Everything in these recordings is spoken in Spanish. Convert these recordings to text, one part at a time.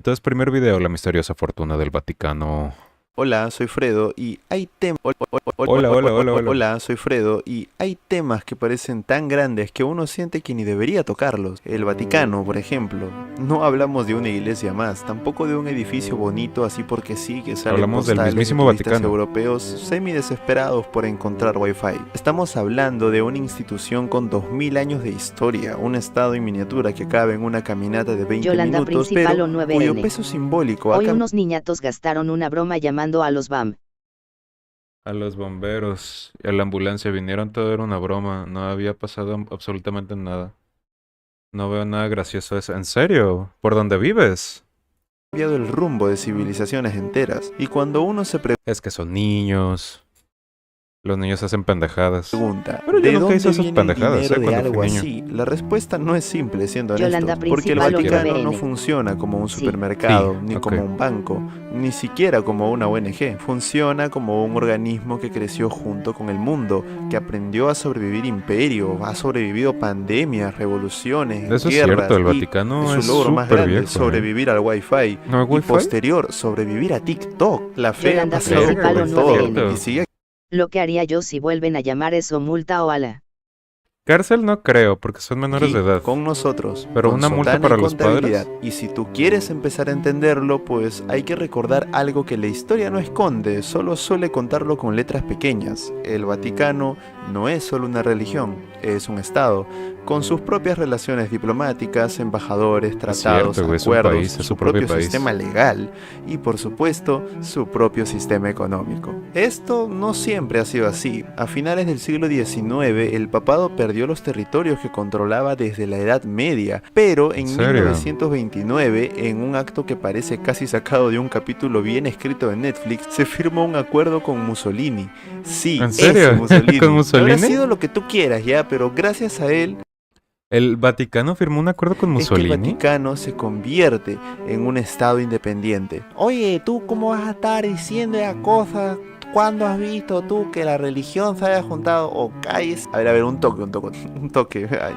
Entonces, primer video, la misteriosa fortuna del Vaticano. Hola, soy Fredo y hay temas. Hola, hola, hola, hola. Hola, soy Fredo y hay temas que parecen tan grandes que uno siente que ni debería tocarlos. El Vaticano, por ejemplo. No hablamos de una iglesia más, tampoco de un edificio bonito así porque sí que salen Hablamos del postales de mismísimo turistas Vaticano. europeos semi desesperados por encontrar wifi. Estamos hablando de una institución con 2000 años de historia, un estado en miniatura que cabe en una caminata de 20 Yolanda minutos, Principal pero o 9N. cuyo peso simbólico ha Hoy cambiado. unos niñatos gastaron una broma llamando a los BAM. A los bomberos y a la ambulancia vinieron, todo era una broma. No había pasado absolutamente nada. No veo nada gracioso eso. ¿En serio? ¿Por dónde vives? Cambiado el rumbo de civilizaciones enteras. Y cuando uno se Es que son niños. Los niños hacen pendejadas. pregunta, Pero yo ¿de nunca dónde hice esas viene el pendejadas, dinero de cuando algo fui niño. así? La respuesta no es simple, siendo Yolanda honestos, porque el Principal o Vaticano 9N. no funciona como un Sí. supermercado, Sí, ni ok. como un banco, ni siquiera como una ONG. Funciona como un organismo que creció junto con el mundo, que aprendió a sobrevivir imperio, ha sobrevivido pandemias, revoluciones, Eso es guerras, cierto, el y Vaticano es su logro más súper grande, viejo. sobrevivir al Wi-Fi. ¿No hay Y Wi-Fi? posterior, sobrevivir a TikTok. La fe ha Yolanda pasado Principal por o todo 9N. y sigue Lo que haría yo si vuelven a llamar eso multa o ala. Cárcel no creo, porque son menores aquí de edad. con nosotros, Pero con una multa Sotana para y los contabilidad. padres. Y si tú quieres empezar a entenderlo, pues hay que recordar algo que la historia no esconde, solo suele contarlo con letras pequeñas. El Vaticano no es solo una religión, es un estado, con sus propias relaciones diplomáticas, embajadores, tratados, cierto, güey, es un acuerdos, país, es su su propio propio país. sistema legal y por supuesto su propio sistema económico. Esto no siempre ha sido así. A finales del siglo XIX el papado perdió los territorios que controlaba desde la Edad Media, pero en ¿En serio? 1929, en un acto que parece casi sacado de un capítulo bien escrito de Netflix, se firmó un acuerdo con Mussolini. Sí, ¿En serio? ese Mussolini. ¿Con No Mussolini? habrá sido lo que tú quieras ya, pero gracias a él ¿El Vaticano firmó un acuerdo con es que el Mussolini? Vaticano se convierte en un estado independiente. Oye, ¿tú cómo vas a estar diciendo esas cosas? ¿Cuándo has visto tú que la religión se haya juntado o calles? A ver, un toque, un toque. Ay,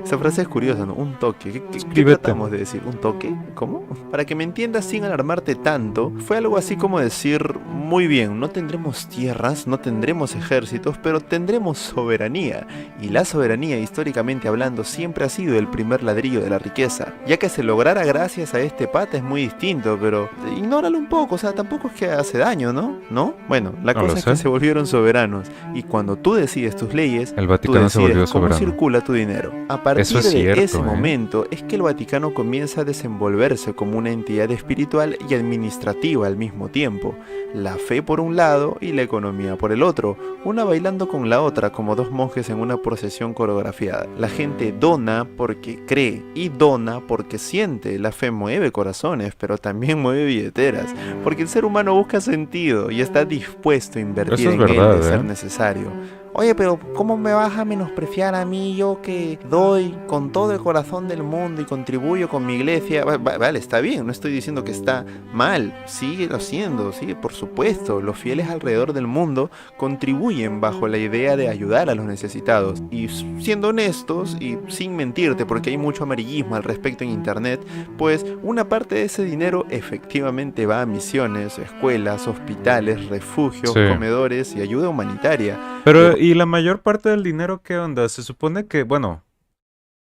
esa frase es curiosa, ¿no? Un toque. ¿Qué Escríbete. tratamos de decir? ¿Un toque? ¿Cómo? Para que me entiendas sin alarmarte tanto, fue algo así como decir, muy bien, no tendremos tierras, no tendremos ejércitos, pero tendremos soberanía. Y la soberanía, históricamente hablando, siempre ha sido el primer ladrillo de la riqueza. Ya que se lograra gracias a este pata es muy distinto, pero ignóralo un poco, o sea, tampoco es que hace daño, ¿no? ¿No? Bueno, la No lo cosa es que sé. se volvieron soberanos. Y cuando tú decides tus leyes, El tú Vaticano se volvió decides cómo soberano. circula tu dinero. A partir Eso es de cierto, ese ¿eh? momento es que el Vaticano comienza a desenvolverse como una entidad espiritual y administrativa al mismo tiempo. La fe por un lado y la economía por el otro, una bailando con la otra como dos monjes en una procesión coreografiada. La gente dona porque cree y dona porque siente. La fe mueve corazones, pero también mueve billeteras, porque el ser humano busca sentido y está dispuesto a invertir Eso es en verdad, él de ser ¿eh? necesario. Oye, pero ¿cómo me vas a menospreciar a mí, yo que doy con todo el corazón del mundo y contribuyo con mi iglesia? Vale, está bien, no estoy diciendo que está mal, síguelo haciendo, sí, por supuesto. Los fieles alrededor del mundo contribuyen bajo la idea de ayudar a los necesitados. Y siendo honestos y sin mentirte, porque hay mucho amarillismo al respecto en internet, pues una parte de ese dinero efectivamente va a misiones, escuelas, hospitales, refugios, Sí. comedores y ayuda humanitaria. Pero, ¿y la mayor parte del dinero qué onda? Se supone que, bueno,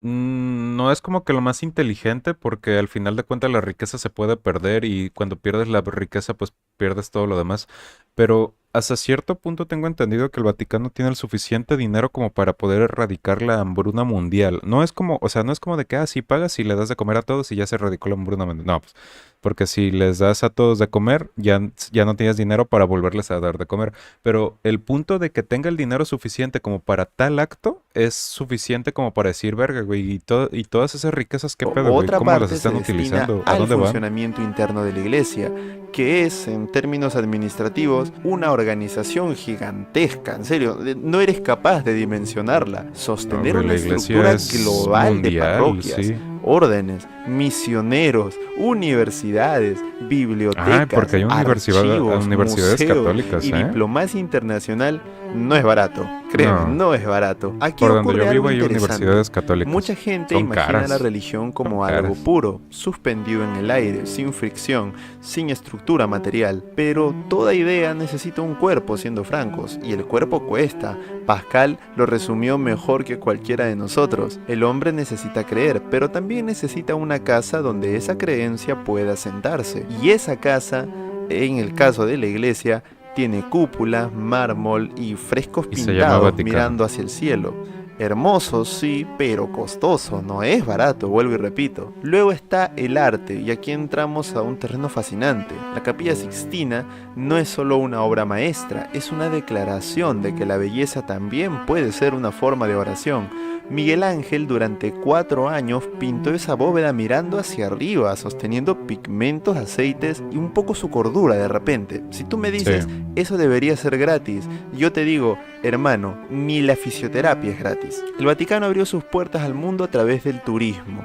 no es como que lo más inteligente porque al final de cuentas la riqueza se puede perder y cuando pierdes la riqueza pues pierdes todo lo demás. Pero hasta cierto punto tengo entendido que el Vaticano tiene el suficiente dinero como para poder erradicar la hambruna mundial. No es como, o sea, no es como de que, si pagas y le das de comer a todos y ya se erradicó la hambruna mundial. No, pues, porque si les das a todos de comer, ya no tienes dinero para volverles a dar de comer. Pero el punto de que tenga el dinero suficiente como para tal acto es suficiente como para decir, verga, güey, y todas esas riquezas, ¿qué pedo, güey? Otra ¿Cómo las parte se están destina utilizando? ¿A al dónde van? funcionamiento interno de la iglesia, que es, en términos administrativos, una organización gigantesca. En serio, no eres capaz de dimensionarla. Sostener No, güey, una la iglesia estructura es global de mundial, parroquias, sí. órdenes, misioneros, universidades, bibliotecas, porque hay archivos, universidades museos católicas, y ¿eh? diplomacia internacional no es barato. Créeme, No. no es barato. Aquí Por donde ocurre yo algo vivo hay interesante. universidades católicas. Mucha gente Son imagina caras. la religión como Son algo caras. puro, suspendido en el aire, sin fricción, sin estructura material. Pero toda idea necesita un cuerpo, siendo francos, y el cuerpo cuesta. Pascal lo resumió mejor que cualquiera de nosotros. El hombre necesita creer, pero también necesita una casa donde esa creencia pueda sentarse. Y esa casa, en el caso de la iglesia, tiene cúpulas, mármol y frescos Y se llama pintados Vaticano. mirando hacia el cielo. Hermoso, sí, pero costoso, no es barato, vuelvo y repito. Luego está el arte, y aquí entramos a un terreno fascinante. La Capilla Sixtina no es solo una obra maestra, es una declaración de que la belleza también puede ser una forma de oración. Miguel Ángel durante 4 años pintó esa bóveda mirando hacia arriba, sosteniendo pigmentos, aceites y un poco su cordura de repente. Si tú me dices, Sí. eso debería ser gratis, yo te digo, hermano, ni la fisioterapia es gratis. El Vaticano abrió sus puertas al mundo a través del turismo.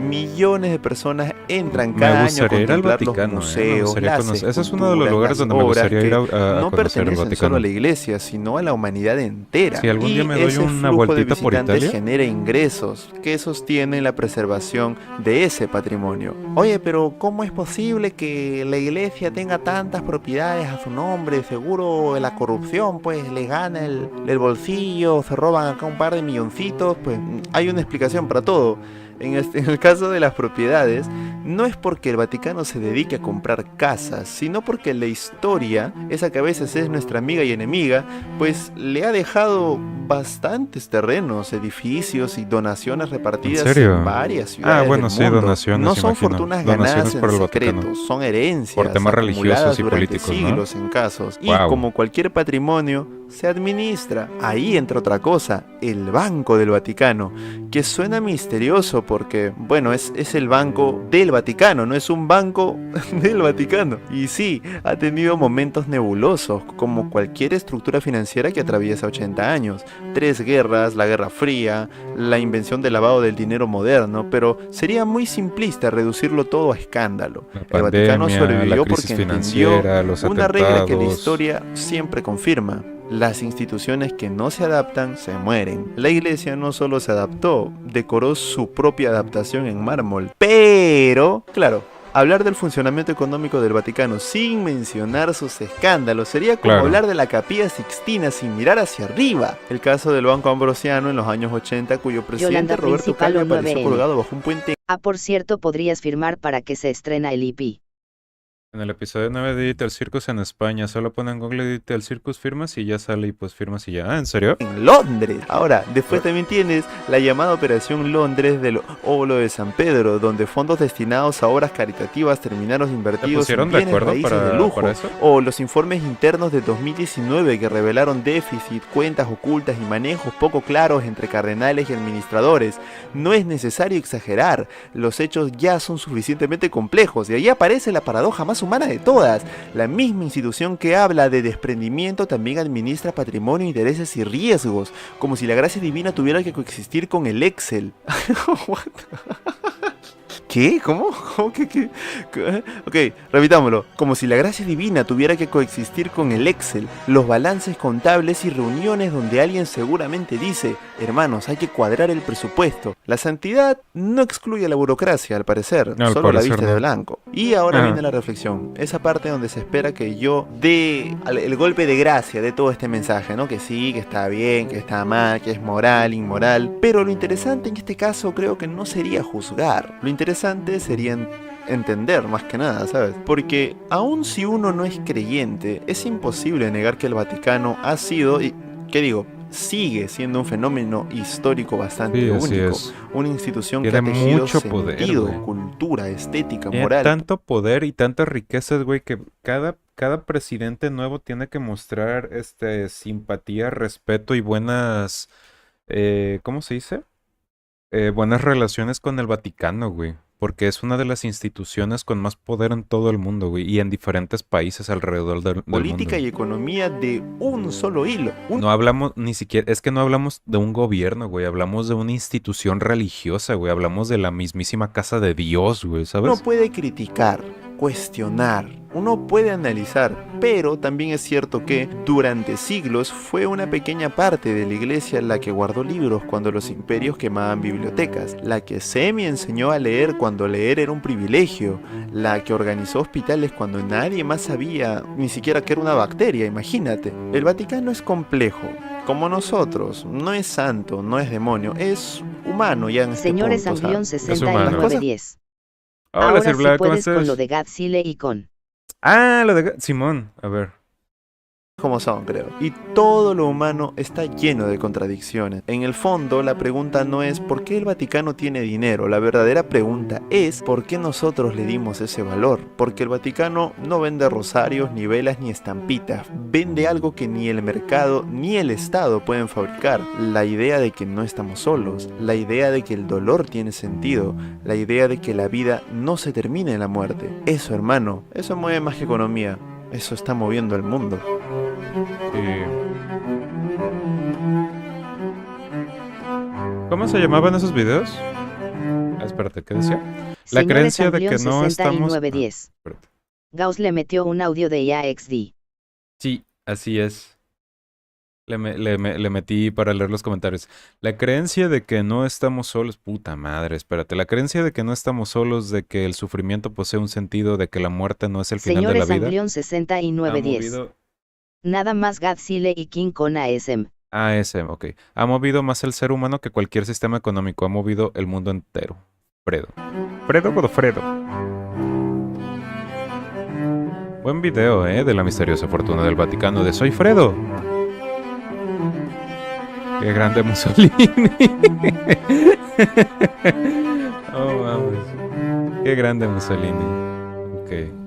Millones de personas entran Me cada año a gustaría ir al contemplar los Vaticano, me museos, gustaría las conocer. Ese es uno de los esculturas, lugares las donde me obras gustaría ir a que conocer no el pertenecen solo Vaticano. a la iglesia, sino a la humanidad entera. Si algún día Y me doy ese una flujo de vueltita por visitantes Italia. genera ingresos que sostienen la preservación de ese patrimonio. Oye, pero ¿cómo es posible que la iglesia tenga tantas propiedades a su nombre? Seguro la corrupción pues le gana el bolsillo, se roban acá un par de milloncitos, pues hay una explicación para todo. En el caso de las propiedades, no es porque el Vaticano se dedique a comprar casas, sino porque la historia, esa que a veces es nuestra amiga y enemiga, pues le ha dejado bastantes terrenos, edificios y donaciones repartidas ¿En serio? varias ciudades Bueno, del sí, mundo. donaciones, No son imagino. fortunas Donaciones ganadas por en el Vaticano. secreto, son herencias Por temas religiosos acumuladas y durante políticos, ¿no? siglos en casos. Y Guau. como cualquier patrimonio, se administra. Ahí entra otra cosa, el Banco del Vaticano, que suena misterioso porque, bueno, es el Banco del Vaticano, no es un banco del Vaticano. Y sí, ha tenido momentos nebulosos, como cualquier estructura financiera que atraviesa 80 años. 3 guerras, la Guerra Fría, la invención del lavado del dinero moderno, pero sería muy simplista reducirlo todo a escándalo. La El Vaticano pandemia, sobrevivió la crisis porque entendió financiera, los una regla que la atentados. historia siempre confirma. Las instituciones que no se adaptan se mueren. La iglesia no solo se adaptó, decoró su propia adaptación en mármol. Pero, claro, hablar del funcionamiento económico del Vaticano sin mencionar sus escándalos sería como Claro. hablar de la Capilla Sixtina sin mirar hacia arriba. El caso del Banco Ambrosiano en los años 80, cuyo presidente Yolanda Roberto Principal Calvi o apareció 9M. colgado bajo un puente. Ah, por cierto, podrías firmar para que se estrena el IP. En el episodio 9 de Digital Circus en España, solo ponen Google Digital Circus, firmas y ya sale y pues firmas y ya. Ah, ¿en serio? En Londres. Ahora, después también tienes la llamada Operación Londres del óvulo de San Pedro, donde fondos destinados a obras caritativas terminaron ¿Se invertidos pusieron en de bienes acuerdo raíces para, de lujo. para eso? O los informes internos de 2019 que revelaron déficit, cuentas ocultas y manejos poco claros entre cardenales y administradores. No es necesario exagerar, los hechos ya son suficientemente complejos y ahí aparece la paradoja más humana de todas. La misma institución que habla de desprendimiento también administra patrimonio, intereses y riesgos, como si la gracia divina tuviera que coexistir con el Excel. What? ¿Qué? ¿Cómo? ¿Cómo que qué? Ok, repitámoslo. Como si la gracia divina tuviera que coexistir con el Excel, los balances contables y reuniones donde alguien seguramente dice, hermanos, hay que cuadrar el presupuesto. La santidad no excluye a la burocracia, al parecer, No, al solo la parecer viste de no. blanco. Y ahora Ah. viene la reflexión, esa parte donde se espera que yo dé el golpe de gracia de todo este mensaje, ¿no? Que sí, que está bien, que está mal, que es moral, inmoral. Pero lo interesante en este caso creo que no sería juzgar. Lo interesante sería entender más que nada, ¿sabes? Porque aun si uno no es creyente, es imposible negar que el Vaticano ha sido, y ¿qué digo? Sigue siendo un fenómeno histórico bastante Sí, así único. es. Una institución que ha Tiene tejido mucho poder, sentido, güey. cultura, estética, Tiene moral. tanto poder y tantas riquezas, güey, que cada presidente nuevo tiene que mostrar simpatía, respeto y buenas, ¿cómo se dice? Buenas relaciones con el Vaticano, güey. porque es una de las instituciones con más poder en todo el mundo, güey, y en diferentes países alrededor del Política mundo. y economía de un solo hilo. No hablamos ni siquiera, es que no hablamos de un gobierno, güey, hablamos de una institución religiosa, güey, hablamos de la mismísima casa de Dios, güey, Uno ¿sabes? puede criticar, cuestionar, uno puede analizar, pero también es cierto que durante siglos fue una pequeña parte de la iglesia la que guardó libros cuando los imperios quemaban bibliotecas, la que Semi enseñó a leer cuando leer era un privilegio, la que organizó hospitales cuando nadie más sabía ni siquiera que era una bacteria, imagínate. El Vaticano es complejo. Como nosotros, no es santo, no es demonio, es humano ya en este Señores punto, Amblión ¿sabes? humano. 6910. Hola, Ahora Sir sí Black, ¿cómo puedes con estás? lo de Godzilla y con... Ah, lo de Simón, a ver. Como son, creo. Y todo lo humano está lleno de contradicciones. En el fondo, la pregunta no es ¿por qué el Vaticano tiene dinero? La verdadera pregunta es ¿por qué nosotros le dimos ese valor? Porque el Vaticano no vende rosarios, ni velas, ni estampitas. Vende algo que ni el mercado ni el Estado pueden fabricar. La idea de que no estamos solos. La idea de que el dolor tiene sentido. La idea de que la vida no se termina en la muerte. Eso, hermano, eso mueve más que economía. Eso está moviendo el mundo. ¿Cómo se llamaban esos videos? Ah, espérate, ¿qué decía? La Señores creencia de Amblión que no estamos... 6910. espérate. Gauss le metió un audio de IAXD. Sí, así es. Le metí para leer los comentarios. La creencia de que no estamos solos... Puta madre, espérate. La creencia de que no estamos solos, de que el sufrimiento posee un sentido, de que la muerte no es el final de la Señores vida... Amblión ha 6910. movido... Nada más Godzilla y King con ASM. Ok. Ha movido más el ser humano que cualquier sistema económico. Ha movido el mundo entero. Fredo. Fredo Godofredo. Buen video, de la misteriosa fortuna del Vaticano de Soy Fredo. Qué grande Mussolini. Oh, mames. Qué grande Mussolini. Ok.